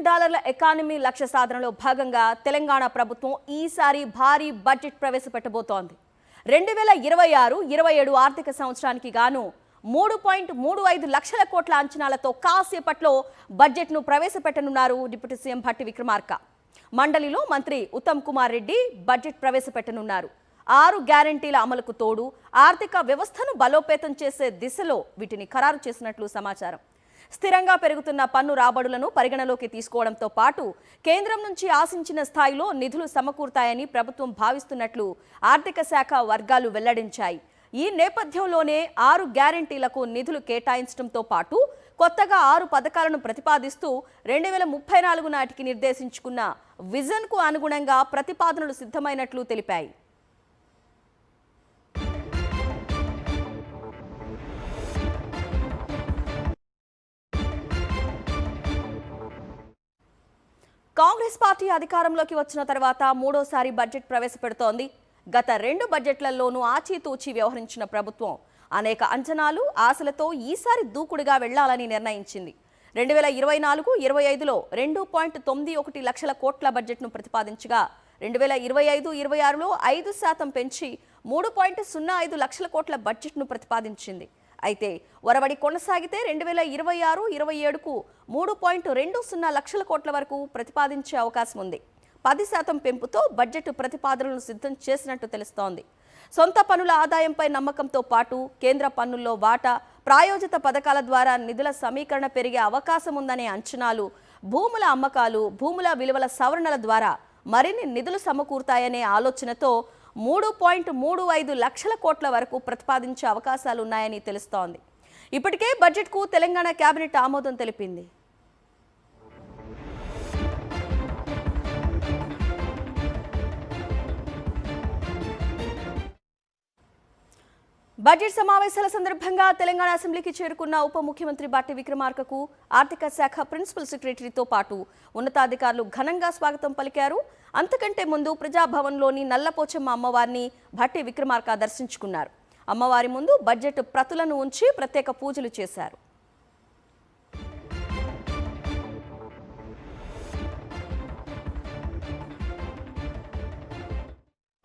Trillion economy లక్ష్య సాధనలో భాగంగా తెలంగాణ ప్రభుత్వం ఈసారి భారీ బడ్జెట్ ప్రవేశపెట్టబోతోంది. 2026-27 ఆర్థిక సంవత్సరానికి గాను 3.35 లక్షల కోట్ల అంచనాలతో కాసేపట్లో బడ్జెట్ను ప్రవేశపెట్టనున్నారు డిప్యూటీ సీఎం భట్టి విక్రమార్క. మండలిలో మంత్రి ఉత్తమ్ కుమార్ రెడ్డి బడ్జెట్ ప్రవేశపెట్టనున్నారు. 6 గ్యారంటీల అమలుకు తోడు ఆర్థిక వ్యవస్థను బలోపేతం చేసే దిశలో వీటిని ఖరారు చేసినట్లు సమాచారం. స్థిరంగా పెరుగుతున్న పన్ను రాబడులను పరిగణలోకి తీసుకోవడంతో పాటు కేంద్రం నుంచి ఆశించిన స్థాయిలో నిధులు సమకూరుతాయని ప్రభుత్వం భావిస్తున్నట్లు ఆర్థిక శాఖ వర్గాలు వెల్లడించాయి. ఈ నేపథ్యంలోనే 6 గ్యారంటీలకు నిధులు కేటాయించడంతో పాటు కొత్తగా 6 పథకాలను ప్రతిపాదిస్తూ 2034 నాటికి నిర్దేశించుకున్న విజన్కు అనుగుణంగా ప్రతిపాదనలు సిద్ధమైనట్లు తెలిపాయి. కాంగ్రెస్ పార్టీ అధికారంలోకి వచ్చిన తర్వాత మూడోసారి బడ్జెట్ ప్రవేశపెడుతోంది. గత 2 బడ్జెట్లలోనూ ఆచితూచి వ్యవహరించిన ప్రభుత్వం అనేక అంచనాలు, ఆశలతో ఈసారి దూకుడుగా వెళ్లాలని నిర్ణయించింది. 2024-25లో 2.91 లక్షల కోట్ల బడ్జెట్ను ప్రతిపాదించగా 2025-26లో 5% పెంచి 3.05 లక్షల కోట్ల బడ్జెట్ను ప్రతిపాదించింది. అయితే వరవడి కొనసాగితే 2026-27కు 3.20 లక్షల కోట్ల వరకు ప్రతిపాదించే అవకాశం ఉంది. 10% పెంపుతో బడ్జెట్ ప్రతిపాదనలను సిద్ధం చేసినట్టు తెలుస్తోంది. సొంత పన్నుల ఆదాయంపై నమ్మకంతో పాటు కేంద్ర పన్నుల్లో వాటా, ప్రాయోజిత పథకాల ద్వారా నిధుల సమీకరణ పెరిగే అవకాశం ఉందనే అంచనాలు, భూముల అమ్మకాలు, భూముల విలువల సవరణల ద్వారా మరిన్ని నిధులు సమకూరుతాయనే ఆలోచనతో 3.35 లక్షల కోట్ల వరకు ప్రతిపాదించే అవకాశాలున్నాయని తెలుస్తోంది. ఇప్పటికే బడ్జెట్కు తెలంగాణ కేబినెట్ ఆమోదం తెలిపింది. బడ్జెట్ సమావేశాల సందర్భంగా తెలంగాణ అసెంబ్లీకి చేరుకున్న ఉప ముఖ్యమంత్రి భట్టి విక్రమార్కకు ఆర్థిక శాఖ ప్రిన్సిపల్ సెక్రటరీతో పాటు ఉన్నతాధికారులు ఘనంగా స్వాగతం పలికారు. అంతకంటే ముందు ప్రజాభవన్లోని నల్లపోచమ్మ అమ్మవారిని భట్టి విక్రమార్క దర్శించుకున్నారు. అమ్మవారి ముందు బడ్జెట్ ప్రతులను ఉంచి ప్రత్యేక పూజలు చేశారు.